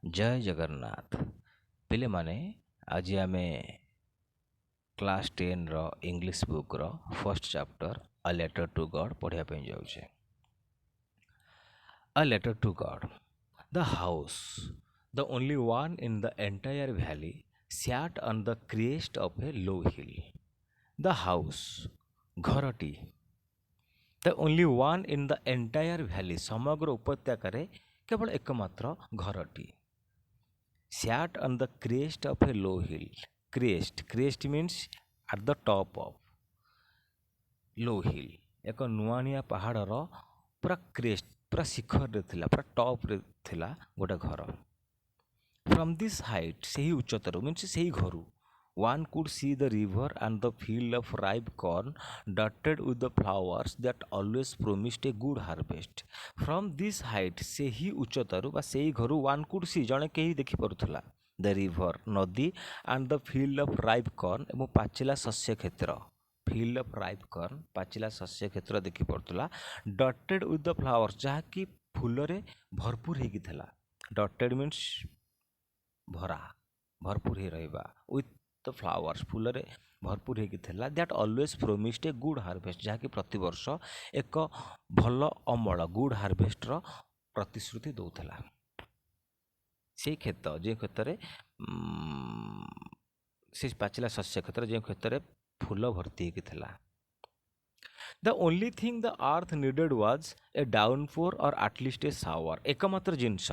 जय जगन्नाथ पिले माने आज आम क्लास 10 रो इंग्लिश बुक रो first chapter a letter to God पढ़िया पे जाउछे। A letter to God. The house, the only one in the entire valley, sat on the crest of a low hill. The house, घरटी, the only one in the entire valley, समग्र उपत्यकार केवल एकमात्र घरटी, sat on the crest of a low hill. Crest means at the top of, low hill एक नुआनिया पहाड़र पूरा crest पूरा शिखर रे थिला, पूरा टॉप रे थिला गोटे घर। फ्रॉम दिस हाइट, से ही उच्चतर मीन्स से ही घर, one could see the river and the field of ripe corn dotted with the flowers that always promised a good harvest. From this height, से ही उच्चतर बा से ही घर, one could see जणे केही देखि परुथला, the river नदी and the field of ripe corn एवं पाचिला शस्य क्षेत्र, field of ripe corn पाचिला शस्य क्षेत्र देखि परुथला, dotted with the flowers जहाँकि फूलरे भरपूर ହେଇକି ଥିଲା। dotted means भरा भरपूर ही रहिबा, with the flowers फूलरे भरपूर ହେଇକି ଥିଲା, that always promised a good harvest जहाँकि प्रतिवर्ष एक ଭଲ ଅମଳ good harvest ର ପ୍ରତିଶ୍ରୁତି ଦଉଥିଲା। ସେଇ କ୍ଷେତ ଯେଉଁ କ୍ଷେତ୍ରରେ ସେ ପାଚିଲା ଶସ୍ୟ କ୍ଷେତ୍ର ଯେଉଁ କ୍ଷେତ୍ରରେ ଫୁଲ ଭର୍ତ୍ତି ହେଇକି ଥିଲା। The only thing the earth needed was a downpour or at least a shower. एकमात्र जिनस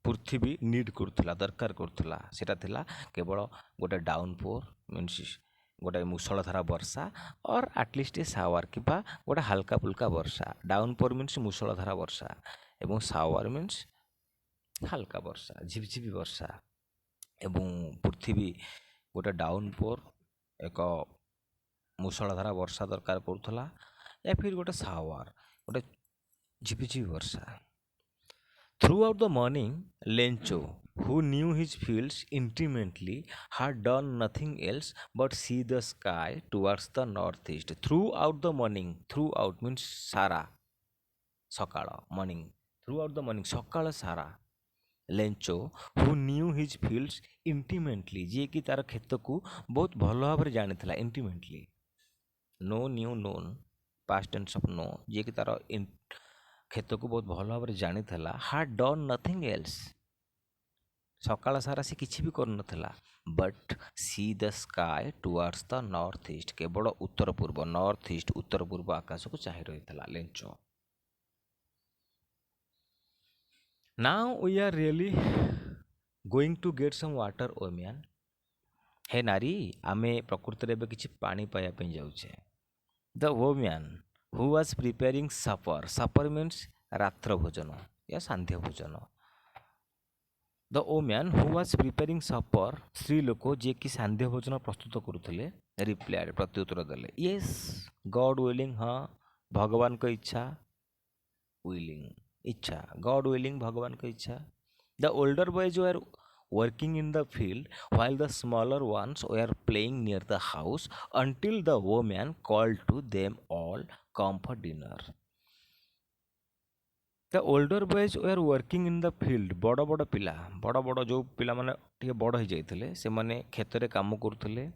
पृथ्वी नीड करुला, दरकार करुला, सेटा थिला केवल गोटे डाउनपोर मीन्स गोटे मुसलधारा वर्षा और एटलिस्ट ए सावर कि गोटे हाल्का फुल्का वर्षा। डाउनपोर मीन्स मुसलधारा वर्षा एवं सावर मीन्स हाल्का वर्षा, झिपझिपि वर्षा। एवं पृथ्वी गोटे डाउनपोर एक मुसलधारा वर्षा दरकार करुला या फिर गोटे सावर गोटे झिपझिपि वर्षा। Throughout the morning, Lencho, who knew his fields intimately, had done nothing else but see the sky towards the northeast. Throughout the morning, throughout means sara, sakala, morning. Throughout the morning, sakala sara. Lencho, who knew his fields intimately, ଯିଏ କି ତାର କ୍ଷେତକୁ ବହୁତ ଭଲ ଭାବରେ ଜାଣିଥିଲା, intimately. No knew known, past tense of no, ଯିଏ କି ତାର କ୍ଷେତକୁ ବହୁତ ଭଲ ଭାବରେ ଜାଣିଥିଲା। had done nothing else, ସକାଳ ସାରା ସେ କିଛି ବି କରୁନଥିଲା, but see the sky towards the north east, କେବଳ ଉତ୍ତର ପୂର୍ବ ନର୍ଥ ଇଷ୍ଟ ଉତ୍ତର ପୂର୍ବ ଆକାଶକୁ ଚାହିଁ ରହିଥିଲା ଲେଞ୍ଚ। now we are really going to get some water, oh man. ହେ ନାରୀ, ଆମେ ପ୍ରକୃତରେ ଏବେ କିଛି ପାଣି ପାଇବା ପାଇଁ ଯାଉଛେ। the woman who was preparing supper, supper means ରାତ୍ର ଭୋଜନ या ସାନ୍ଧ୍ୟ ଭୋଜନ। the woman who was preparing supper, ସ୍ତ୍ରୀ ଲୋକ ଯିଏ କି ସାନ୍ଧ୍ୟ ଭୋଜନ ପ୍ରସ୍ତୁତ କରୁଥିଲେ, replied, ପ୍ରତ୍ୟୁତ୍ତର ଦେଲେ, yes, God willing, ହଁ ଭଗବାନଙ୍କ ଇଚ୍ଛା, willing ଇଚ୍ଛା, God willing ଭଗବାନଙ୍କ ଇଚ୍ଛା। the older boys were working in the field while the smaller ones were playing near the house until the woman called to them all, come for dinner. The older boys were working in the field, बड़ बड़ पिला, बड़ जो पिला माने टिके बड़ हो जाइथिले सेमाने खेतरे काम करुथिले,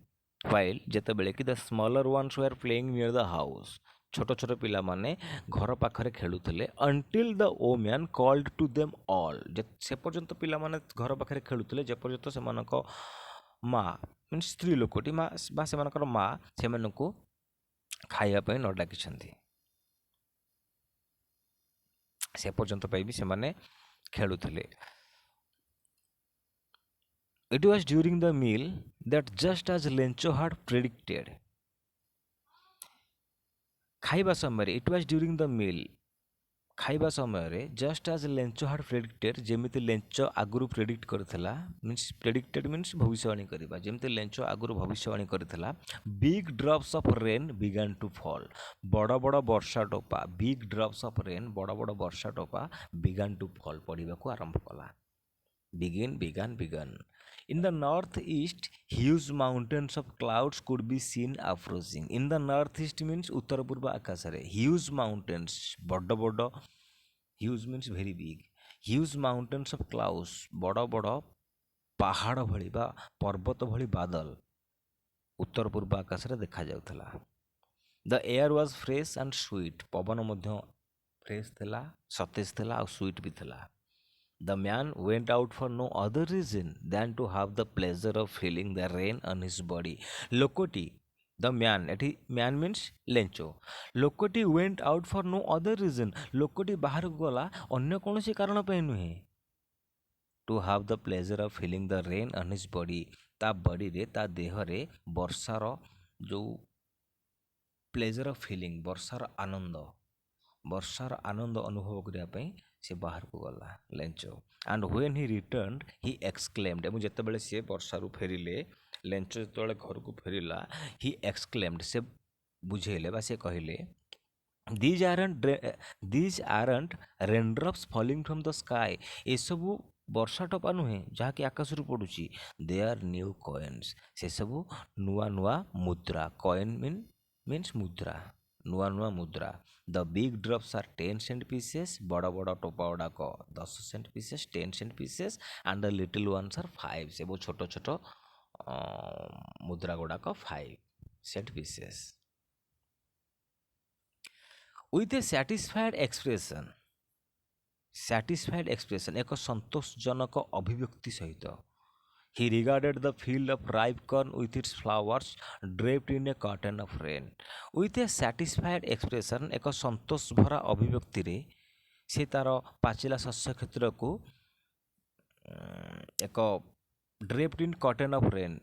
while जेतेबेले कि the smaller ones were playing near the house, छोट छोट पिला माने घर पाखरे खेलुथिले, until the woman called to them all, से पर्यंत पिला माने घर पाखरे खेलुथिले जे पर्यंत सेमानको माँ मीन्स स्त्री लोकटी माँ बा सेमानकर माँ सेमानकु खाइबा पई न डाकिछन्ती, से पर्यंत भी सेमाने खेलुथिले। It was during the meal that just as Lencho had predicted, खाइबा समय, it was during the meal, खाइबा समय just as Lencho had predicted, जेमिति लेंचो आगुरु प्रेडिक्ट करथिला, मीन्स प्रेडिक्टेड मीन्स भविष्यवाणी करिबा, जेमिति लेंचो आगुरु भविष्यवाणी करथिला, big drops of rain began to fall, बड़ बड़ वर्षा टोपा, big drops of rain बड़ बड़ वर्षा टोपा began to fall, पड़िबाकू आरंभ कला, began. In the northeast, huge mountains of clouds could be seen approaching. In the northeast means उत्तर पूर्व आकाश रे, huge mountains बड़ बड़, huge means very big, huge mountains of clouds, ବଡ଼ ବଡ଼ ପାହାଡ଼ ଭଳି ବା ପର୍ବତ ଭଳି ବାଦଲ ଉତ୍ତର ପୂର୍ବ ଆକାଶରେ ଦେଖାଯାଉଥିଲା। The air was fresh and sweet, ପବନ ମଧ୍ୟ ଫ୍ରେଶ୍ ଥିଲା, ସତେଜ ଥିଲା ଆଉ ସୁଇଟ୍ ବି ଥିଲା। The man went out for no other reason than to have the pleasure of feeling the rain on his body. ଲୋକଟି, ଦ ମ୍ୟାନ୍, ଏଠି ମ୍ୟାନ୍ ମିନ୍ସ ଲେଞ୍ଚ, ଲୋକଟି went out for no other reason, ଲୋକଟି ବାହାରକୁ ଗଲା ଅନ୍ୟ କୌଣସି କାରଣ ପାଇଁ ନୁହେଁ। To have the pleasure of feeling the rain on his body, ତା ବଡ଼ିରେ, ତା ଦେହରେ ବର୍ଷାର ଯେଉଁ ପ୍ଲେଜର୍ ଅଫ୍ ଫିଲିଂ, ବର୍ଷାର ଆନନ୍ଦ ଅନୁଭବ କରିବା ପାଇଁ ସେ ବାହାରକୁ ଗଲା ଲେଞ୍ଚ। ଆଣ୍ଡ ହ୍ୱେନ୍ ହି ରିଟର୍ଣ୍ଣ ହି ଏକ୍ସକ୍ଲେମ୍ଡ, ଏବଂ ଯେତେବେଳେ ସିଏ ବର୍ଷାରୁ ଫେରିଲେ, ଲେଞ୍ଚ ଯେତେବେଳେ ଘରକୁ ଫେରିଲା, ହି ଏକ୍ସକ୍ଲେମ୍ଡ, ସେ ବୁଝେଇଲେ ବା ସେ କହିଲେ, these aren't raindrops falling from the sky, ଏସବୁ ବର୍ଷା ଟପା ନୁହେଁ ଯାହାକି ଆକାଶରୁ ପଡ଼ୁଛି, ଦେ ଆର୍ ନ୍ୟୁ କଏନ୍ସ, ସେସବୁ ନୂଆ ନୂଆ ମୁଦ୍ରା, କଏନ୍ ମିନ୍ସ ମୁଦ୍ରା, ନୂଆ ନୂଆ ମୁଦ୍ରା। The big drops are 10 cent pieces, ବଡ଼ ବଡ଼ ଟୋପା ଗୁଡ଼ାକ 10 cent pieces, 10 cent pieces, and the little ones are 5, ଏବଂ ଛୋଟ ଛୋଟ ମୁଦ୍ରା ଗୁଡ଼ାକ 5 cent pieces. With a satisfied expression, ଏକ ସନ୍ତୋଷଜନକ ଅଭିବ୍ୟକ୍ତି ସହିତ, he regarded the field of ripe corn with its flowers draped in a curtain of rain. With a satisfied expression, ଏକ ସନ୍ତୋଷ ଭରା ଅଭିବ୍ୟକ୍ତିରେ ସେ ତାର ପାଚିଲା ଶସ୍ୟ କ୍ଷେତ୍ରକୁ ଏକ ଡ୍ରେପ୍ଡ ଇନ୍ କର୍ଟେନ୍ ଅଫ୍ ରେନ୍,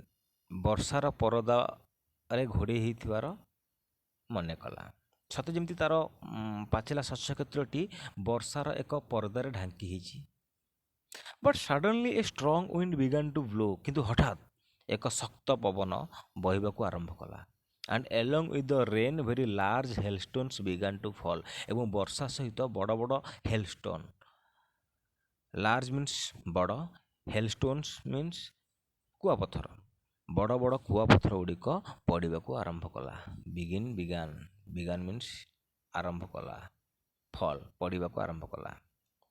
ବର୍ଷାର ପରଦାରେ ଘୋଡ଼େଇ ହେଇଥିବାର ମନେ କଲା। ସତେ ଯେମିତି ତାର ପାଚିଲା ଶସ୍ୟ କ୍ଷେତ୍ରଟି ବର୍ଷାର ଏକ ପରଦାରେ ଢାଙ୍କି ହେଇଛି। But suddenly a strong wind began to blow, କିନ୍ତୁ ହଠାତ୍ ଏକ ଶକ୍ତ ପବନ ବହିବାକୁ ଆରମ୍ଭ କଲା। And along with the rain very large hailstones began to fall, ଏବଂ ବର୍ଷା ସହିତ ବଡ଼ ବଡ଼ ହେଲଷ୍ଟୋନ୍, ଲାର୍ଜ ମିନ୍ସ ବଡ଼, ହେଲଷ୍ଟୋନ୍ସ ମିନ୍ସ କୁଆପଥର, ବଡ଼ ବଡ଼ କୁଆପଥର ଗୁଡ଼ିକ ପଡ଼ିବାକୁ ଆରମ୍ଭ କଲା। ବିଗାନ୍ ମିନ୍ସ ଆରମ୍ଭ କଲା, ଫଲ୍ ପଡ଼ିବାକୁ ଆରମ୍ଭ କଲା,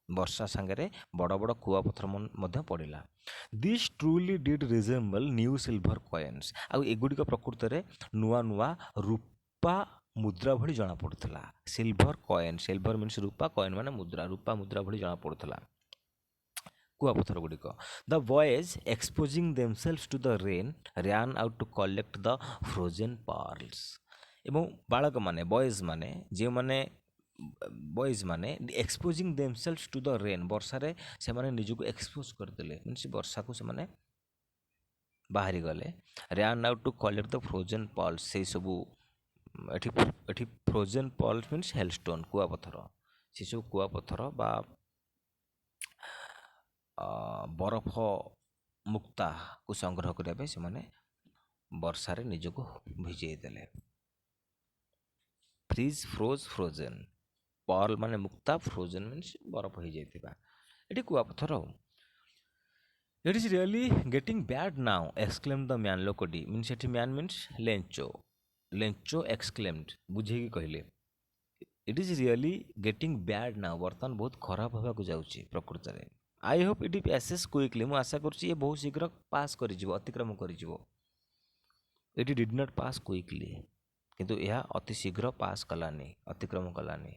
ବର୍ଷା ସାଙ୍ଗରେ ବଡ଼ ବଡ଼ କୁଆପଥର ମଧ୍ୟ ପଡ଼ିଲା। This truly did resemble new silver coins, ଆଉ ଏଗୁଡ଼ିକ ପ୍ରକୃତରେ ନୂଆ ନୂଆ ରୂପା ମୁଦ୍ରା ଭଳି ଜଣାପଡ଼ୁଥିଲା। ସିଲଭର କଏନ୍, ସିଲଭର ମିନ୍ସ ରୂପା, କଏନ୍ ମାନେ ମୁଦ୍ରା, ରୂପା ମୁଦ୍ରା ଭଳି ଜଣାପଡ଼ୁଥିଲା କୁଆପଥର ଗୁଡ଼ିକ। The boys exposing themselves to the rain ran out to collect the frozen pearls, ଏବଂ ବାଳକମାନେ, ବଏଜ୍ମାନେ ଏକ୍ସପୋଜିଂ ଦେମସେଲ୍ଭସ୍ ଟୁ ଦ ରେନ୍, ବର୍ଷାରେ ସେମାନେ ନିଜକୁ ଏକ୍ସପୋଜ କରିଦେଲେ, ମିନ୍ସ ବର୍ଷାକୁ ସେମାନେ ବାହାରିଗଲେ। Ran out to collect the frozen ପର୍ଲସ୍, ସେଇ ସବୁ ଏଠି ଫ୍ରୋଜେନ୍ ପର୍ଲସ୍ ମିନ୍ସ ହେଲଷ୍ଟୋନ୍, କୁଆପଥର, ସେସବୁ କୁଆପଥର ବା ବରଫ ମୁକ୍ତାକୁ ସଂଗ୍ରହ କରିବା ପାଇଁ ସେମାନେ ବର୍ଷାରେ ନିଜକୁ ଭିଜେଇ ଦେଲେ। ଫ୍ରୋଜେନ୍, ପର୍ଲ ମାନେ ମୁକ୍ତା, ଫ୍ରୋଜେନ୍ ମିନ୍ସ ବରଫ ହେଇଯାଇଥିବା, ଏଠି କୁଆପଥର। It is really getting bad now exclaimed the man, ଲୋକଟି ମିନ୍ସ ଏଠି ମ୍ୟାନ୍ ମିନ୍ସ ଲେଞ୍ଚୋ ଏକ୍ସକ୍ଲେମ୍ଡ, ବୁଝେଇକି କହିଲେ, it is really getting bad now, ବର୍ତ୍ତମାନ ବହୁତ ଖରାପ ହେବାକୁ ଯାଉଛି ପ୍ରକୃତରେ। I hope it passes quickly, ମୁଁ ଆଶା କରୁଛି ଏ ବହୁତ ଶୀଘ୍ର ପାସ୍ କରିଯିବ, ଅତିକ୍ରମ କରିଯିବ। It did not pass quickly, କିନ୍ତୁ ଏହା ଅତି ଶୀଘ୍ର ପାସ୍ କଲାନି, ଅତିକ୍ରମ କଲାନି।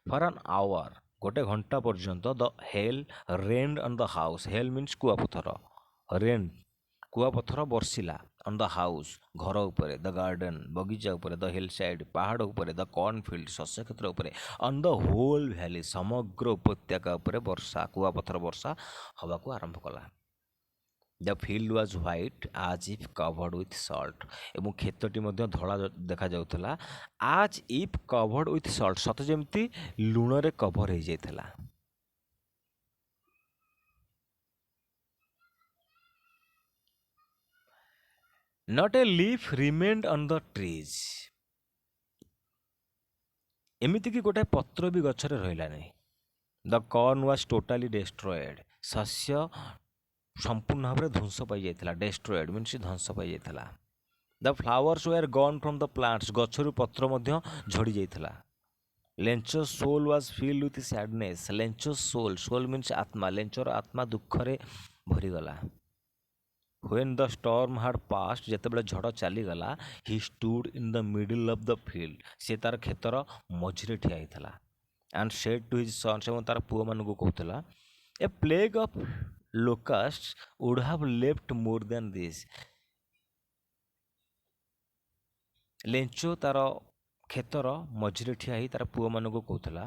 ଫର୍ ଆନ୍ ଆୱାର, ଗୋଟେ ଘଣ୍ଟା ପର୍ଯ୍ୟନ୍ତ, ଦ ହେଲ୍ ରେନ୍ଡ ଅନ୍ ଦ ହାଉସ୍, ହେଲ୍ ମିନ୍ସ କୁଆପଥର, ରେନ୍ କୁଆପଥର ବର୍ଷିଲା, ଅନ୍ ଦ ହାଉସ୍ ଘର ଉପରେ, ଦ ଗାର୍ଡେନ୍ ବଗିଚା ଉପରେ, ଦ ହିଲ୍ ସାଇଡ୍ ପାହାଡ଼ ଉପରେ, ଦ କର୍ଣ୍ଣଫିଲ୍ଡ ଶସ୍ୟ କ୍ଷେତ୍ର ଉପରେ, ଅନ୍ ଦ ହୋଲ୍ ଭ୍ୟାଲି ସମଗ୍ର ଉପତ୍ୟକା ଉପରେ କୁଆପଥର ବର୍ଷା ହେବାକୁ ଆରମ୍ଭ କଲା। The field was white as if covered with salt, ଏବଂ କ୍ଷେତଟି ମଧ୍ୟ ଧଳା ଦେଖାଯାଉଥିଲା, as if covered with salt, ସତେ ଯେମିତି ଲୁଣରେ କଭର ହେଇଯାଇଥିଲା। Not a leaf remained on the trees, ଏମିତିକି ଗୋଟାଏ ପତ୍ର ବି ଗଛରେ ରହିଲାନି। The corn was totally destroyed, ଶସ୍ୟ ସମ୍ପୂର୍ଣ୍ଣ ଭାବରେ ଧ୍ୱଂସ ପାଇଯାଇଥିଲା, ଡେଷ୍ଟ୍ରଏଡ୍ ମିନ୍ସ ଧ୍ୱଂସ ପାଇଯାଇଥିଲା। The flowers were gone from the plants, ଗଛରୁ ପତ୍ର ମଧ୍ୟ ଝଡ଼ି ଯାଇଥିଲା। ଲେଞ୍ଚୋ soul was filled with sadness. ଲେଞ୍ଚୋ soul means ଆତ୍ମା, ଲେଞ୍ଚୋର ଆତ୍ମା ଦୁଃଖରେ ଭରିଗଲା। When the storm had passed, ଯେତେବେଳେ ଝଡ଼ ଚାଲିଗଲା, he stood in the middle of the field. ସେ ତାର କ୍ଷେତର ମଝିରେ ଠିଆ ହେଇଥିଲା। And said to his sons, ଏବଂ ତାର ପୁଅମାନଙ୍କୁ କହୁଥିଲା, a plague of locusts would have left more than this. ଲେଞ୍ଚୋ ତାର କ୍ଷେତର ମଝିରେ ଠିଆ ହେଇ ତାର ପୁଅମାନଙ୍କୁ କହୁଥିଲା,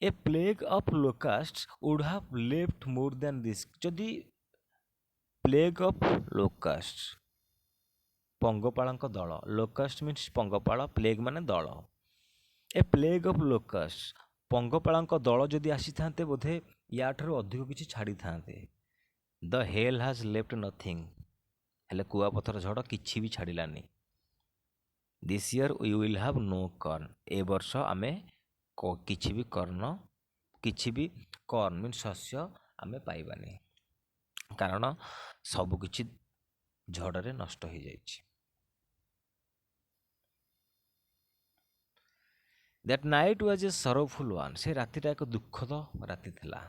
a plague of locust would have left more than this. ଯଦି ପ୍ଲେଗ୍ ଅଫ୍ ଲୋକାଷ୍ଟ, ପଙ୍ଗପାଳଙ୍କ ଦଳ, ଲୋକାଷ୍ଟ ମିନ୍ସ ପଙ୍ଗପାଳ, ପ୍ଲେଗ୍ ମାନେ ଦଳ। ଏ ପ୍ଲେଗ୍ ଅଫ୍ ଲୋକାଷ୍ଟ, ପଙ୍ଗପାଳଙ୍କ ଦଳ ଯଦି ଆସିଥାନ୍ତେ ବୋଧେ ୟାଠାରୁ ଅଧିକ କିଛି ଛାଡ଼ିଥାନ୍ତେ। The hail has left nothing, ହେଲେ କୁଆପଥର ଝଡ଼ କିଛି ବି ଛାଡ଼ିଲାନି। This year we will have no corn, ଏ ବର୍ଷ ଆମେ କିଛି ବି କର୍ନ ମିନ୍ସ ଶସ୍ୟ ଆମେ ପାଇବାନି, କାରଣ ସବୁକିଛି ଝଡ଼ରେ ନଷ୍ଟ ହେଇଯାଇଛି। That night was a sorrowful one, ସେ ରାତିଟା ଏକ ଦୁଃଖଦ ରାତି ଥିଲା।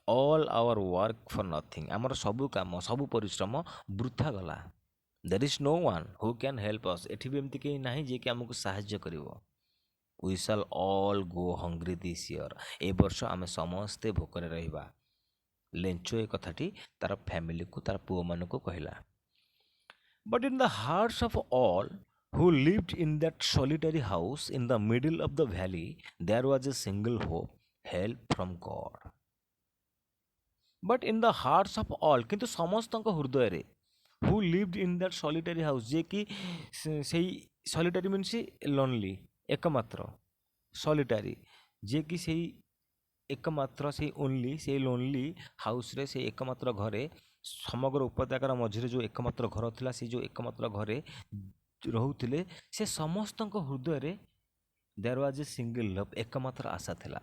All our work for nothing, ଆମର ସବୁ କାମ ସବୁ ପରିଶ୍ରମ ବୃଥା ଗଲା। There is no one who can help us, ଏଠି ବି ଏମିତି କେହି ନାହିଁ ଯିଏକି ଆମକୁ ସାହାଯ୍ୟ କରିବ। We shall all go hungry this year, ଏ ବର୍ଷ ଆମେ ସମସ୍ତେ ଭୋକରେ ରହିବା। ଲେଞ୍ଚୋ ଏ କଥାଟି ତାର ଫ୍ୟାମିଲିକୁ, ତାର ପୁଅମାନଙ୍କୁ କହିଲା। But in the hearts of all who lived in that solitary house in the middle of the valley, there was a single hope, help from God. But in the hearts of all, କିନ୍ତୁ ସମସ୍ତଙ୍କ ହୃଦୟରେ, who lived in that solitary house, ଯେ କି ସେଇ solitary means lonely, ଏକମାତ୍ର, solitary, ଯେ କି ସେଇ ଏକମାତ୍ର, ସେଇ ଓନ୍ଲି, ସେଇ ଲୋନଲି ହାଉସ୍ରେ, ସେଇ ଏକମାତ୍ର ଘରେ, ସମଗ୍ର ଉପତ୍ୟକାର ମଝିରେ ଯେଉଁ ଏକମାତ୍ର ଘର ଥିଲା, ସେଇ ଯେଉଁ ଏକମାତ୍ର ଘରେ ରହୁଥିଲେ, ସେ ସମସ୍ତଙ୍କ ହୃଦୟରେ there was a single love, ଏକମାତ୍ର ଆଶା ଥିଲା,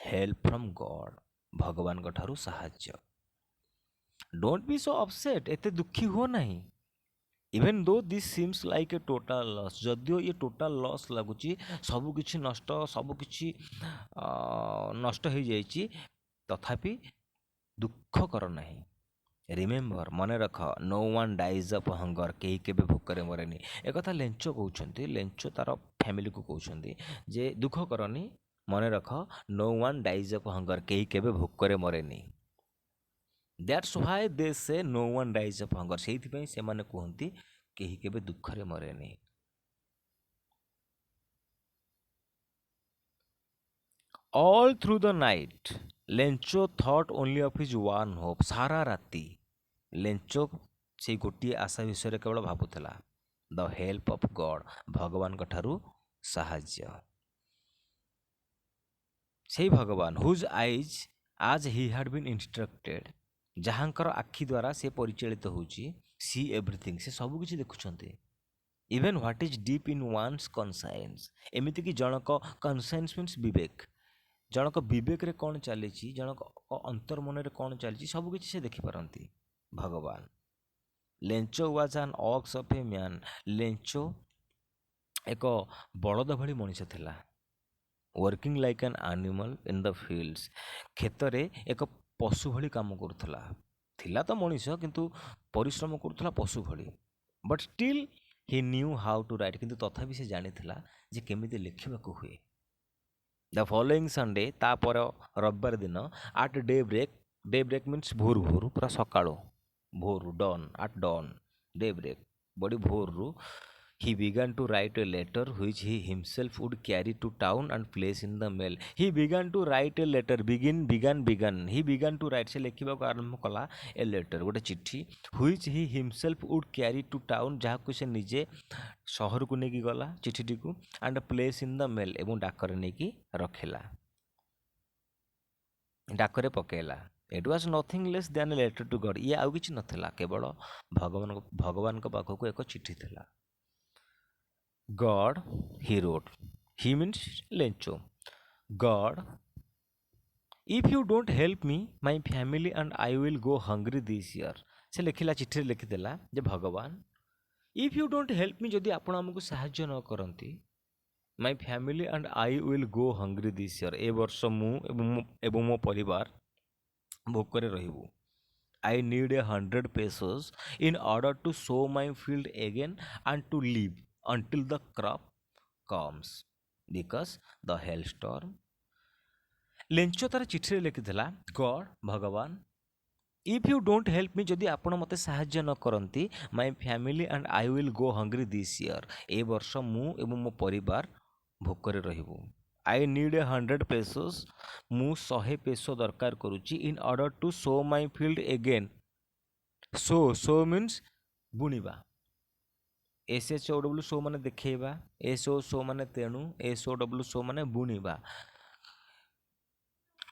ହେଲ୍ପ ଫ୍ରମ୍ ଗଡ୍, ଭଗବାନଙ୍କ ଠାରୁ ସାହାଯ୍ୟ। ଡୋଣ୍ଟ ବି ସୋ ଅପସେଟ୍, ଏତେ ଦୁଃଖୀ ହୁଅ ନାହିଁ। ଇଭେନ୍ ଦୋ this seems like a total loss, ଯଦିଓ ଇଏ ଟୋଟାଲ୍ ଲସ୍ ଲାଗୁଛି, ସବୁକିଛି ନଷ୍ଟ, ସବୁକିଛି ନଷ୍ଟ ହେଇଯାଇଛି, ତଥାପି ଦୁଃଖ କର ନାହିଁ। ରିମେମ୍ବର, ମନେ ରଖ, no one dies of hunger, କେହି କେବେ ଭୋକରେ ମରେନି। ଏକଥା ଲେଞ୍ଚୋ କହୁଛନ୍ତି, ଲେଞ୍ଚୋ ତାର ଫ୍ୟାମିଲିକୁ କହୁଛନ୍ତି ଯେ ଦୁଃଖ କରନି, ମନେ ରଖ, no one dies of hunger, କେହି କେବେ ଭୋକରେ ମରେନି। That's why they say no one dies of hunger, ସେଇଥିପାଇଁ ସେମାନେ କୁହନ୍ତି କେହି କେବେ ଦୁଃଖରେ ମରେନି। All through the night Lencho thought only of his one hope, ସାରା ରାତି ଲେଞ୍ଚୋ ସେଇ ଗୋଟିଏ ଆଶା ବିଷୟରେ କେବଳ ଭାବୁଥିଲା, ଦ ହେଲ୍ପ ଅଫ୍ ଗଡ୍, ଭଗବାନଙ୍କ ଠାରୁ ସାହାଯ୍ୟ। ସେଇ ଭଗବାନ, whose eyes as he had been instructed, ଯାହାଙ୍କର ଆଖି ଦ୍ୱାରା ସେ ପରିଚାଳିତ ହେଉଛି, ସି ଏଭ୍ରିଥିଙ୍ଗ, ସେ ସବୁକିଛି ଦେଖୁଛନ୍ତି। Even what is deep in once conscience, ଏମିତିକି ଜଣକ କନସାଇନ୍ସ ମିନ୍ସ ବିବେକ, ଜଣକ ବିବେକରେ କ'ଣ ଚାଲିଛି, ଜଣକ ଅନ୍ତର୍ମନରେ କ'ଣ ଚାଲିଛି, ସବୁକିଛି ସେ ଦେଖିପାରନ୍ତି ଭଗବାନ। ଲେଞ୍ଚୋ ୱାଜ୍ ଆନ୍ ଅକ୍ସ ଅଫ୍ ଏ ମ୍ୟାନ୍, ଲେଞ୍ଚୋ ଏକ ବଳଦ ଭଳି ମଣିଷ ଥିଲା। ୱାର୍କିଂ ଲାଇକ୍ ଆନ୍ ଆନିମଲ୍ ଇନ୍ ଦ ଫିଲ୍ଡସ୍, କ୍ଷେତରେ ଏକ ପଶୁ ଭଳି କାମ କରୁଥିଲା। ଥିଲା ତ ମଣିଷ, କିନ୍ତୁ ପରିଶ୍ରମ କରୁଥିଲା ପଶୁ ଭଳି। But steel Hi new how to right, କିନ୍ତୁ ତଥାପି ସେ ଜାଣିଥିଲା ଯେ କେମିତି ଲେଖିବାକୁ ହୁଏ। ଦ ଫଲୋଇଂ ସଣ୍ଡେ, ତାପର ରବିବାର ଦିନ, at daybreak, daybreak means ଭୋରୁ ଭୋରୁ, ପୁରା ସକାଳୁ, ଭୋରୁ, dawn, at dawn, daybreak, ବଡ଼ି ଭୋରରୁ, he began to write a letter which he himself would carry to town and place in the mail. He began to write a letter, began, he began to write, ସେ ଲେଖିବାକୁ ଆରମ୍ଭ କଲା a letter, ଗୋଟେ ଚିଠି, which he himself would carry to town, ଯାହାକୁ ସେ ନିଜେ ସହରକୁ ନେଇକି ଗଲା ଚିଠିଟିକୁ, and place in the mail, ଏବଂ ଡାକରେ ନେଇକି ରଖିଲା, ଡାକରେ ପକେଇଲା। It was nothing less than a letter to God, ଇଏ ଆଉ କିଛି ନଥିଲା, କେବଳ ଭଗବାନଙ୍କ ପାଖକୁ ଏକ ଚିଠି ଥିଲା। God, he wrote, he means ଲେଞ୍ଚୋ, God, if you don't help me, my family and I will go hungry this year. ସେ ଲେଖିଲା, ଚିଠିରେ ଲେଖିଦେଲା ଯେ ଭଗବାନ, if you don't help me, ଯଦି ଆପଣ ଆମକୁ ସାହାଯ୍ୟ ନ କରନ୍ତି, my family and I will go hungry this year. ଏ ବର୍ଷ ମୁଁ ଏବଂ ମୋ ପରିବାର ଭୋକରେ ରହିବୁ। I need 100 pesos in order to sow my field again and to live until the crop comes because the hailstorm। ଲେଞ୍ଚୋ ତାର ଚିଠିରେ ଲେଖିଥିଲା, ଗଡ୍ ଭଗବାନ, ଇଫ୍ ୟୁ ଡୋଣ୍ଟ ହେଲ୍ପ ମି, ଯଦି ଆପଣ ମୋତେ ସାହାଯ୍ୟ ନ କରନ୍ତି, my family and I will go hungry this year, ଏ ବର୍ଷ ମୁଁ ଏବଂ ମୋ ପରିବାର ଭୋକରେ ରହିବୁ। ଆଇ ନିଡ୍ 100 pesos, ମୁଁ 100 ପେସୋ ଦରକାର କରୁଛି, in order to sow my field again. So means ବୁଣିବା। SHOW ସୋ ମାନେ ଦେଖେଇବା, SO ମାନେ ତେଣୁ, SOW ସୋ ମାନେ ବୁଣିବା।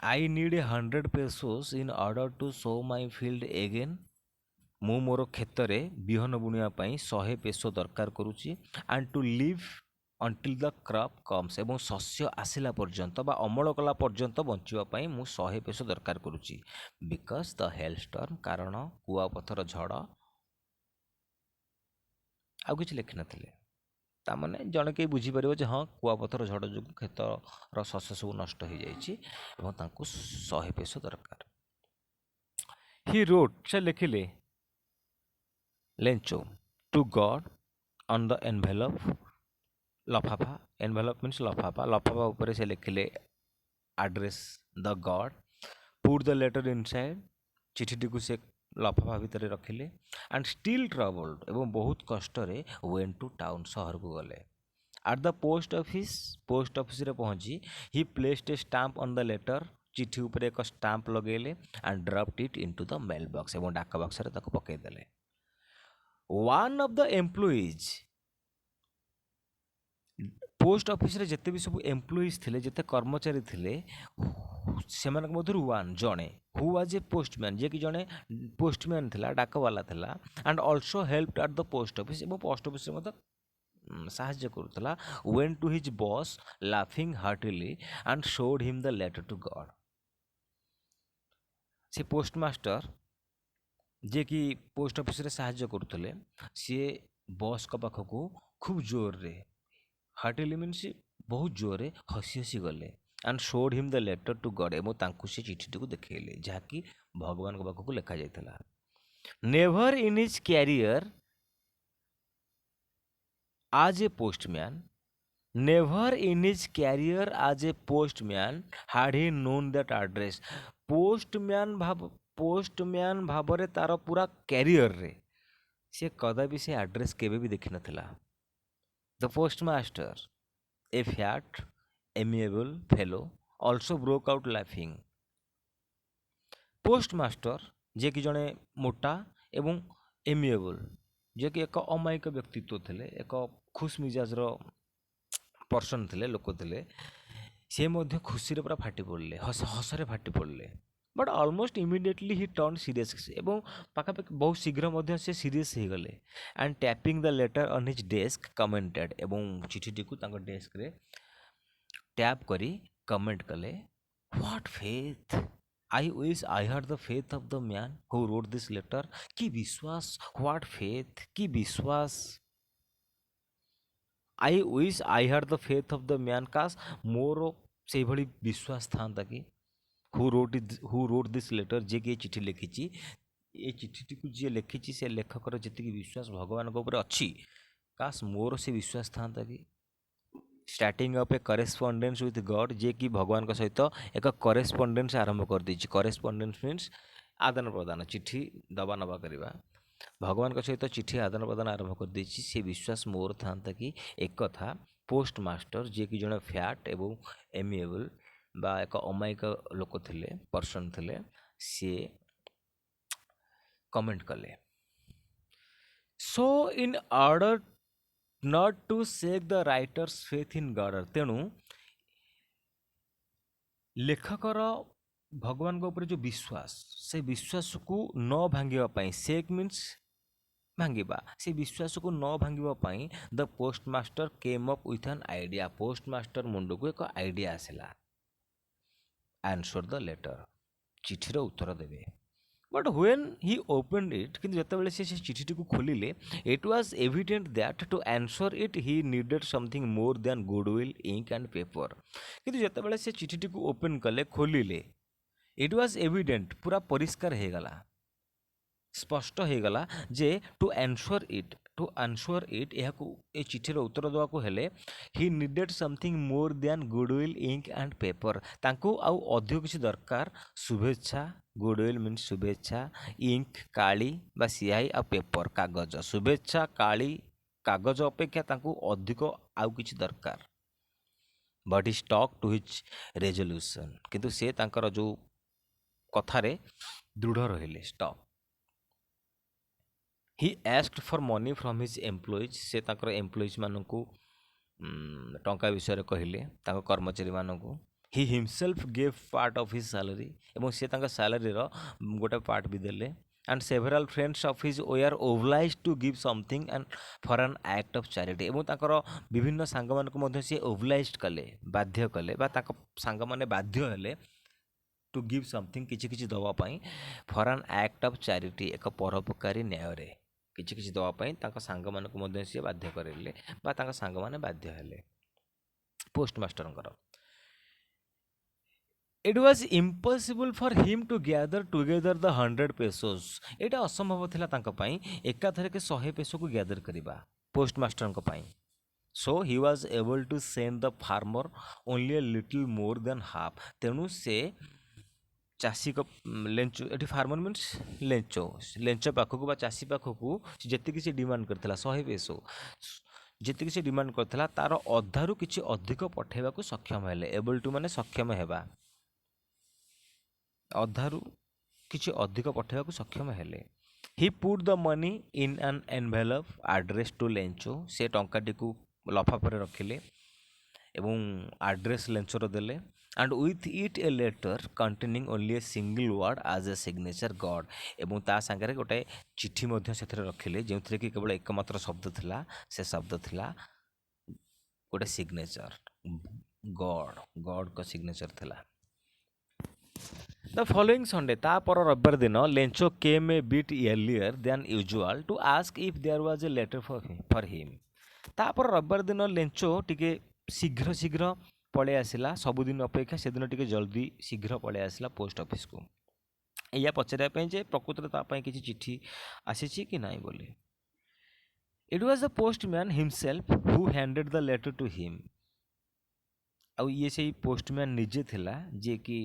I need 100 pesos in order to sow my field again। ମୁଁ ମୋର କ୍ଷେତରେ ବିହନ ବୁଣିବା ପାଇଁ 100 ପେସୋ ଦରକାର କରୁଛି। And to live until the crop comes, ଏବଂ ଶସ୍ୟ ଆସିଲା ପର୍ଯ୍ୟନ୍ତ ବା ଅମଳ କଲା ପର୍ଯ୍ୟନ୍ତ ବଞ୍ଚିବା ପାଇଁ ମୁଁ 100 ପେସୋ ଦରକାର କରୁଛି। ବିକଜ ଦ ହେଲଷ୍ଟର୍ମ, କାରଣ କୁଆପଥର ଝଡ଼। ଆଉ କିଛି ଲେଖିନଥିଲେ। ତାମାନେ ଜଣେ କେହି ବୁଝିପାରିବ ଯେ ହଁ, କୁଆପଥର ଝଡ଼ ଯୋଗୁଁ କ୍ଷେତର ଶସ୍ୟ ସବୁ ନଷ୍ଟ ହୋଇଯାଇଛି ଏବଂ ତାଙ୍କୁ 100 ପେସୋ ଦରକାର। ହି ରୋଟ୍, ସେ ଲେଖିଲେ, Lencho, to God on the envelope, ଲଫାଫା, ଏନଭେଲପ୍ ମିନ୍ସ ଲଫାଫା, ଲଫାଫା ଉପରେ ସେ ଲେଖିଲେ address the God, put the letter inside, ଚିଠିଟିକୁ ସେ ଲଫାଫା ଭିତରେ ରଖିଲେ। ଆଣ୍ଡ ଷ୍ଟିଲ୍ ଟ୍ରବଲ୍ଡ, ଏବଂ ବହୁତ କଷ୍ଟରେ ୱେନ୍ ଟୁ ଟାଉନ୍, ସହରକୁ ଗଲେ। ଆଟ୍ ଦ ପୋଷ୍ଟ ଅଫିସରେ ପହଞ୍ଚି he placed a stamp on the letter, ଚିଠି ଉପରେ ଏକ ଷ୍ଟାମ୍ପ ଲଗେଇଲେ। And dropped it into the mail box, ଏବଂ ଡାକ ବାକ୍ସରେ ତାକୁ ପକାଇଦେଲେ। One of the employees, post ଅଫିସରେ ଯେତେ ବି ସବୁ ଏମ୍ପ୍ଲୟିଜ୍ ଥିଲେ, ଯେତେ କର୍ମଚାରୀ ଥିଲେ, ସେମାନଙ୍କ ମଧ୍ୟରୁ ଜଣେ, ହୁ ୱାଜ୍ ଏ ପୋଷ୍ଟମ୍ୟାନ୍, ଯିଏକି ଜଣେ ପୋଷ୍ଟମ୍ୟାନ୍ ଥିଲା, ଡାକବାଲା ଥିଲା। And also helped at the post office, ଏବଂ ପୋଷ୍ଟ ଅଫିସରେ ମଧ୍ୟ ସାହାଯ୍ୟ କରୁଥିଲା। ୱେନ୍ ଟୁ ହିଜ୍ ବସ୍ ଲାଫିଂ heartily and showed him the letter to God. ସେ ପୋଷ୍ଟମାଷ୍ଟର ଯିଏକି ପୋଷ୍ଟ ଅଫିସରେ ସାହାଯ୍ୟ କରୁଥିଲେ, ସିଏ ବସ୍ଙ୍କ ପାଖକୁ ଖୁବ୍ ଜୋରରେ, ହାର୍ଟିଲି ମିନ୍ସ ବହୁତ ଜୋରରେ ହସି ହସି ଗଲେ। And showed him the letter to ଗଡ୍, ଏବଂ ତାଙ୍କୁ ସେ ଚିଠିଟିକୁ ଦେଖେଇଲେ, ଯାହାକି ଭଗବାନଙ୍କ ପାଖକୁ ଲେଖାଯାଇଥିଲା। Never in his career as a postman, never in his career as a postman had he known that address। Postman ଭାବରେ ତାର ପୁରା କ୍ୟାରିୟରରେ ସେ କଦାପି ସେ ଆଡ୍ରେସ୍ କେବେ ବି ଦେଖିନଥିଲା। The postmaster, a fat amiable fellow, also broke out ଲାଫିଂ। ପୋଷ୍ଟମାଷ୍ଟର ଯିଏକି ଜଣେ ମୋଟା ଏବଂ ଏମିଏବଲ୍, ଯିଏକି ଏକ ଅମାୟିକ ବ୍ୟକ୍ତିତ୍ୱ ଥିଲେ, ଏକ ଖୁସ୍ ମିଜାଜର ପର୍ସନ୍ ଥିଲେ, ଲୋକ ଥିଲେ, ସେ ମଧ୍ୟ ଖୁସିରେ ପୁରା ଫାଟି ପଡ଼ିଲେ, ହସରେ ଫାଟି ପଡ଼ିଲେ। But almost immediately he turn serious, ଏବଂ ପାଖାପାଖି ବହୁତ ଶୀଘ୍ର ମଧ୍ୟ ସେ ସିରିୟସ୍ ହେଇଗଲେ। And tapping the letter on his desk commented, ଏବଂ ଚିଠିଟିକୁ ତାଙ୍କ ଡେସ୍କରେ ଟ୍ୟାପ୍ କରି କମେଣ୍ଟ କଲେ, what faith, I wish I had the faith of the man who wrote this letter। କି ବିଶ୍ୱାସ, what faith, କି ବିଶ୍ୱାସ। I wish I had the faith of the man, କାଶ ମୋର ସେଇଭଳି ବିଶ୍ୱାସ ଥାନ୍ତା କି। who wrote this letter, ଯିଏକି ଏ ଚିଠି ଲେଖିଛି, ଏ ଚିଠିଟିକୁ ଯିଏ ଲେଖିଛି, ସେ ଲେଖକର ଯେତିକି ବିଶ୍ୱାସ ଭଗବାନଙ୍କ ଉପରେ ଅଛି, କାଶ ମୋର ସେ ବିଶ୍ୱାସ ଥାନ୍ତା କି। Starting of a correspondence with God, ଯିଏକି ଭଗବାନଙ୍କ ସହିତ ଏକ କରେସ୍ପଣ୍ଡେନ୍ସ ଆରମ୍ଭ କରିଦେଇଛି। କରେସ୍ପଣ୍ଡେନ୍ସ ମିନ୍ସ ଆଦାନ ପ୍ରଦାନ, ଚିଠି ଦେବା ନେବା କରିବା। ଭଗବାନଙ୍କ ସହିତ ଚିଠି ଆଦାନ ପ୍ରଦାନ ଆରମ୍ଭ କରିଦେଇଛି, ସେ ବିଶ୍ୱାସ ମୋର ଥାନ୍ତା କି। ଏକଥା ପୋଷ୍ଟମାଷ୍ଟର, ଯିଏକି ଜଣେ ଫ୍ୟାଟ୍ ଏବଂ ଏମିଏବଲ୍ ବା ଏକ ଅମାୟିକ ଲୋକ ଥିଲେ, ପର୍ସନ୍ ଥିଲେ, ସିଏ କମେଣ୍ଟ କଲେ। So in order not to shake the writer's faith in God, ତେଣୁ ଲେଖକର ଭଗବାନଙ୍କ ଉପରେ ଯେଉଁ ବିଶ୍ୱାସ, ସେ ବିଶ୍ୱାସକୁ ନ ଭାଙ୍ଗିବା ପାଇଁ, ସେକ୍ ମିନ୍ସ ଭାଙ୍ଗିବା, ସେ ବିଶ୍ୱାସକୁ ନ ଭାଙ୍ଗିବା ପାଇଁ ଦ ପୋଷ୍ଟମାଷ୍ଟର କେମ୍ ଅପ୍ ୱିଥ୍ ଆନ୍ ଆଇଡ଼ିଆ, ପୋଷ୍ଟମାଷ୍ଟର ମୁଣ୍ଡକୁ ଏକ ଆଇଡ଼ିଆ ଆସିଲା। ଆନ୍ସର ଦ ଲେଟର, ଚିଠିର ଉତ୍ତର ଦେବେ। But when he open it କିନ୍ତୁ ଯେତେବେଳେ ସେ ଚିଠିଟିକୁ ଖୋଲିଲେ it was evident that to answer it he needed something more than goodwill ink and paper. କିନ୍ତୁ ଯେତେବେଳେ ସେ ଚିଠିଟିକୁ ଓପେନ୍ କଲେ ଖୋଲିଲେ ଇଟ୍ ୱାଜ୍ ଏଭିଡେଣ୍ଟ ପୁରା ପରିଷ୍କାର ହେଇଗଲା, ସ୍ପଷ୍ଟ ହେଇଗଲା ଯେ ଟୁ ଆନ୍ସର୍ ଇଟ୍ ଏହାକୁ ଏ ଚିଠିର ଉତ୍ତର ଦେବାକୁ ହେଲେ he needed something more than goodwill ink and paper. ତାଙ୍କୁ ଆଉ ଅଧିକ କିଛି ଦରକାର, ଶୁଭେଚ୍ଛା, ଗୁଡୱିଲ୍ ମିନ୍ସ ଶୁଭେଚ୍ଛା, ଇଙ୍କ୍ କାଳି ବା ସିଆହି, ଆଉ ପେପର କାଗଜ। ଶୁଭେଚ୍ଛା କାଳି କାଗଜ ଅପେକ୍ଷା ତାଙ୍କୁ ଅଧିକ ଆଉ କିଛି ଦରକାର। But he stuck to his resolution, କିନ୍ତୁ ସେ ତାଙ୍କର ଯେଉଁ କଥାରେ ଦୃଢ଼ ରହିଲେ, stuck. He asked for money from his employees, ସେ ତାଙ୍କର ଏମ୍ପ୍ଲୟିଜ୍ ମାନଙ୍କୁ ଟଙ୍କା ବିଷୟରେ କହିଲେ, ତାଙ୍କ କର୍ମଚାରୀମାନଙ୍କୁ। He himself gave part of his salary, ଏବଂ ସେ ତାଙ୍କ ସାଲାରୀର ଗୋଟେ ପାର୍ଟ ବି ଦେଲେ। And several friends of his were obliged to give something and for an act of charity, ଏବଂ ତାଙ୍କର ବିଭିନ୍ନ ସାଙ୍ଗମାନଙ୍କୁ ମଧ୍ୟ ସେ ଓବ୍ଲାଇଜ୍ କଲେ, ବାଧ୍ୟ କଲେ, ବା ତାଙ୍କ ସାଙ୍ଗମାନେ ବାଧ୍ୟ ହେଲେ ଟୁ ଗିଭ୍ ସମଥିଙ୍ଗ, କିଛି କିଛି ଦେବା ପାଇଁ, for an act of charity, ଏକ ପରୋପକାରୀ ନ୍ୟାୟରେ କିଛି କିଛି ଦେବା ପାଇଁ ତାଙ୍କ ସାଙ୍ଗମାନଙ୍କୁ ମଧ୍ୟ ସିଏ ବାଧ୍ୟ କରେଇଲେ ବା ତାଙ୍କ ସାଙ୍ଗମାନେ ବାଧ୍ୟ ହେଲେ ପୋଷ୍ଟମାଷ୍ଟରଙ୍କର। It was impossible for him to gather together the 100 pesos, ଏଇଟା ଅସମ୍ଭବ ଥିଲା ତାଙ୍କ ପାଇଁ ଏକାଥରକେ 100 ପେସୋକୁ ଗ୍ୟାଦର କରିବା ପୋଷ୍ଟମାଷ୍ଟରଙ୍କ ପାଇଁ। So he was able to send the farmer only a little more than half, ତେଣୁ ସେ ଚାଷୀ ଲେଞ୍ଚ, ଏଠି ଫାର୍ମର ମିନ୍ସ ଲେଞ୍ଚ ପାଖକୁ ବା ଚାଷୀ ପାଖକୁ ଯେତିକି ସେ ଡିମାଣ୍ଡ କରିଥିଲା 100 ପେସୋ, ଯେତିକି ସେ ଡିମାଣ୍ଡ କରିଥିଲା ତାର ଅଧାରୁ କିଛି ଅଧିକ ପଠାଇବାକୁ ସକ୍ଷମ ହେଲେ। ଏବଲ୍ ଟୁ ମାନେ ସକ୍ଷମ ହେବା, ଅଧାରୁ କିଛି ଅଧିକ ପଠାଇବାକୁ ସକ୍ଷମ ହେଲେ। He put the money in an envelope address two ଲେଞ୍ଚୋ, ସେ ଟଙ୍କାଟିକୁ ଲଫାଫାରେ ରଖିଲେ ଏବଂ ଆଡ୍ରେସ୍ ଲେଞ୍ଚର ଦେଲେ। And with it a letter containing only a single word as a signature God, ଏବଂ ତା ସାଙ୍ଗରେ ଗୋଟେ ଚିଠି ମଧ୍ୟ ସେଥିରେ ରଖିଲେ ଯେଉଁଥିରେ କି କେବଳ ଏକମାତ୍ର ଶବ୍ଦ ଥିଲା, ସେ ଶବ୍ଦ ଥିଲା ଗୋଟେ ସିଗ୍ନେଚର୍, ଗଡ଼ଙ୍କ ସିଗ୍ନେଚର୍ ଥିଲା। ଦ ଫଲୋଇଂ ସଣ୍ଡେ, ତାପର ରବିବାର ଦିନ Lencho came a bit earlier than usual to ask if there was a letter for him. ତାପର ରବିବାର ଦିନ ଲେଞ୍ଚୋ ଟିକେ ଶୀଘ୍ର ପଳେଇ ଆସିଲା, ସବୁଦିନ ଅପେକ୍ଷା ସେଦିନ ଟିକେ ଜଲ୍ଦି ଶୀଘ୍ର ପଳେଇ ଆସିଲା ପୋଷ୍ଟ ଅଫିସକୁ, ଏଇଆ ପଚାରିବା ପାଇଁ ଯେ ପ୍ରକୃତରେ ତା ପାଇଁ କିଛି ଚିଠି ଆସିଛି କି ନାହିଁ ବୋଲି। It was the postman himself who handed the letter to him, ଆଉ ଇଏ ସେଇ ପୋଷ୍ଟମ୍ୟାନ୍ ନିଜେ ଥିଲା ଯିଏକି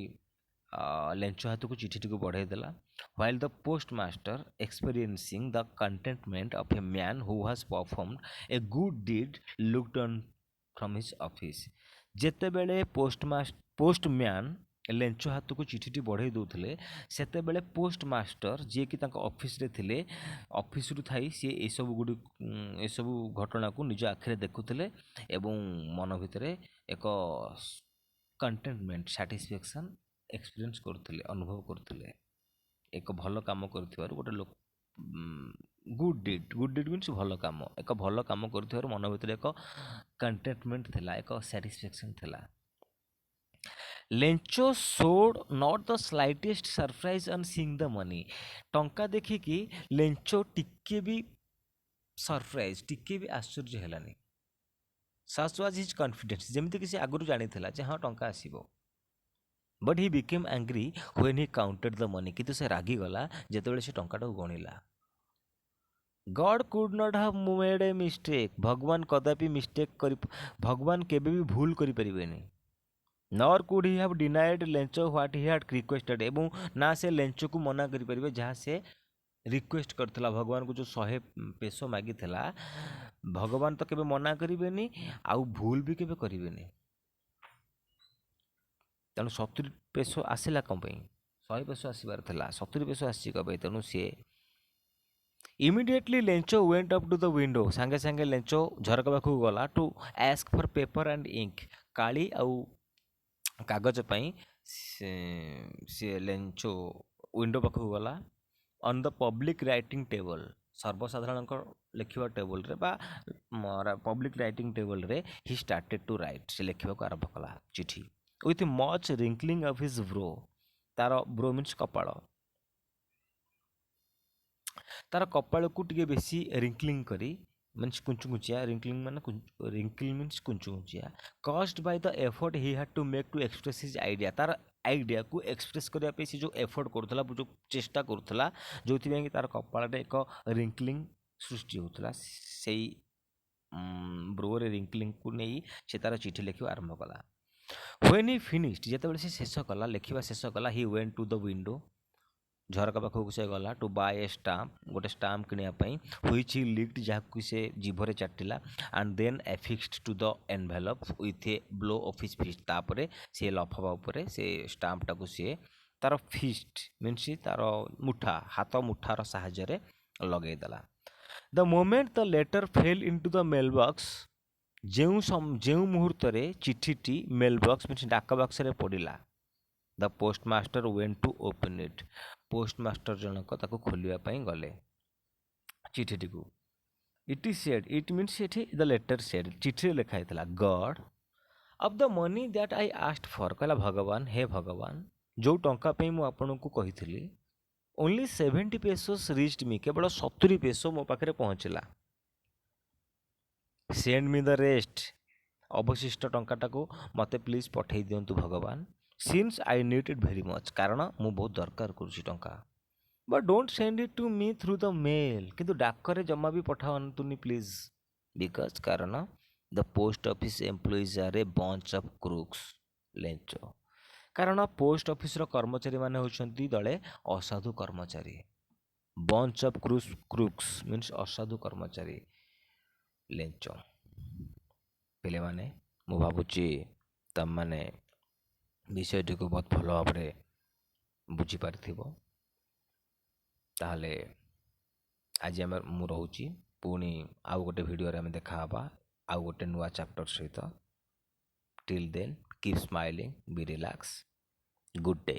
ଲେଞ୍ଚ ହାତକୁ ଚିଠିଟିକୁ ବଢ଼ାଇ ଦେଲା। While the postmaster experiencing the contentment of a man who has performed a good deed looked on from his office, ଯେତେବେଳେ ପୋଷ୍ଟମ୍ୟାନ୍ ଲେଞ୍ଚ ହାତକୁ ଚିଠିଟି ବଢ଼ାଇ ଦେଉଥିଲେ ସେତେବେଳେ ପୋଷ୍ଟ ମାଷ୍ଟର ଯିଏକି ତାଙ୍କ ଅଫିସରେ ଥିଲେ, ଅଫିସରୁ ଥାଇ ସିଏ ଏସବୁ ଘଟଣାକୁ ନିଜ ଆଖିରେ ଦେଖୁଥିଲେ ଏବଂ ମନ ଭିତରେ ଏକ କଣ୍ଟେଣ୍ଟମେଣ୍ଟ, ସାଟିସ୍ଫ୍ୟାକ୍ସନ୍ ଏକ୍ସପିରିଏନ୍ସ କରୁଥିଲେ, ଅନୁଭବ କରୁଥିଲେ, ଏକ ଭଲ କାମ କରିଥିବାରୁ ଗୋଟେ ଲୋକ ଗୁଡ୍ ଡିଡ୍ ମିନ୍ସ ଭଲ କାମ, ଏକ ଭଲ କାମ କରିଥିବାରୁ ମନ ଭିତରେ ଏକ କଣ୍ଟେଣ୍ଟମେଣ୍ଟ ଥିଲା, ଏକ ସାଟିସ୍ଫ୍ୟାକ୍ସନ୍ ଥିଲା। Lencho showed not the slightest surprise on seeing the money, ଟଙ୍କା ଦେଖିକି ଲେଞ୍ଚୋ ଟିକେ ବି ସରପ୍ରାଇଜ୍, ଟିକେ ବି ଆଶ୍ଚର୍ଯ୍ୟ ହେଲାନି। ସଚ୍ ୱାଜ୍ ହିଜ୍ କନଫିଡେନ୍ସ, ଯେମିତିକି ସେ ଆଗରୁ ଜାଣିଥିଲା ଯେ ହଁ ଟଙ୍କା ଆସିବ। But he became angry when he counted the money, କିନ୍ତୁ ସେ ରାଗିଗଲା ଯେତେବେଳେ ସେ ଟଙ୍କାଟାକୁ ଗଣିଲା। God could not have made a mistake, ଭଗବାନ କେବେ ବି ଭୁଲ କରିପାରିବେନି। Nor could he have denied Lencho what he had requested, ଏବଂ ନା ସେ ଲେଞ୍ଚୋକୁ ମନା କରିପାରିବେ ଯାହା ସେ ରିକ୍ୱେଷ୍ଟ କରିଥିଲା, ଭଗବାନଙ୍କୁ ଯେଉଁ 100 ପେସୋ ମାଗିଥିଲା, ଭଗବାନ ତ କେବେ ମନା କରିବେନି ଆଉ ଭୁଲ ବି କେବେ କରିବେନି। ତେଣୁ 70 ପେସୋ ଆସିଲା କ'ଣ ପାଇଁ, 100 ପେସୋ ଆସିବାର ଥିଲା, 70 ପେସୋ ଆସିଛି କ'ଣ ପାଇଁ, ତେଣୁ ସିଏ immediately Lencho went up to the window, ସାଙ୍ଗେ ସାଙ୍ଗେ ଲେଞ୍ଚୋ ଝରକା ପାଖକୁ ଗଲା to ask for paper and ink, କାଳି ଆଉ କାଗଜ ପାଇଁ ସିଏ ଲେଞ୍ଚୋ ୱିଣ୍ଡୋ ପାଖକୁ ଗଲା। On the public writing table, ସର୍ବସାଧାରଣଙ୍କ ଲେଖିବା ଟେବୁଲରେ ବା ପବ୍ଲିକ୍ ରାଇଟିଂ ଟେବୁଲରେ ହି ଷ୍ଟାର୍ଟେଡ୍ ଟୁ ରାଇଟ୍, ସେ ଲେଖିବାକୁ ଆରମ୍ଭ କଲା ଚିଠି। With much wrinkling of his brow, ତାର ବ୍ରୋ ମିନ୍ସ କପାଳ, तार कपाळକୁ ଟିକେ ବେଶୀ ରିଙ୍କଲିଂ କରି मीन्स कुंचुकुचिया रिंकलिंग माने रिंकल मीन्स कुंचुकुचिया caused by the effort he had to make to express his idea तार आइडिया को एक्सप्रेस करने पे से जो एफर्ट करुला जो चेष्टा करुला जो कि तार कपाଳରେ एक रिंकलिंग सृष्टि होता से ब्रोरे रिंकलिंग को नहीं से तार चिठी लिखा आरंभ कला व्हेन ही फिनिश्ड जितेबाला से शेष कला लिखा शेष कला he went to the window झरका पाखक से गला टू बाय ए स्टाम्प गोटे स्टाम्प किणापी ह्विच हि लिक्ड जहाँ से जीभर चाटिला and then affixed to the envelope with a blow of his fist तापर सी लफाफा उपर से स्टाम्प टाक सी तार फिस्ट मीन्स तार मुठा हाथ मुठार साहाय्य लगेदेला the moment the letter fell into the mail box जो मुहूर्त चिठीटी मेल बॉक्स मीन्स डाक बक्स पड़ा the postmaster went to open it postmaster जनक ताको खोलिया गले चिठीटी को it is said it means the letter said चिठी लिखाई God of the money that I asked for कहला भगवान हे भगवान जो टंका पे मु आपन को कही ओनली 70 पेसोस रिच्ड मी केवल 70 पेसो मो पाखे पहुँचला सेंड मी द रेस्ट अवशिष्ट टंकाटा को मते प्लीज पठे दिंतु भगवान since I need it very much कारण मु बहुत दरकार करुँची टंका but don't send it to me through the mail किंतु डाकरे जमा भी पठावतुनि प्लीज बिकज कारण the post office employees are a bunch of crooks Lencho कारण पोस्ट ऑफिस कर्मचारी माने होचंती दले असाधु कर्मचारी बंच ऑफ क्रूक्स मीन्स असाधु कर्मचारी लेंच पिले माने मु भाबुची तम माने विषयटी को बहुत भल भाव बुझीपार ताहले आज आम मु रोची पुणी आउ गोटे वीडियो रे आम देखा आउ गोटे नुआ चैप्टर सहित till then keep smiling be relax good day.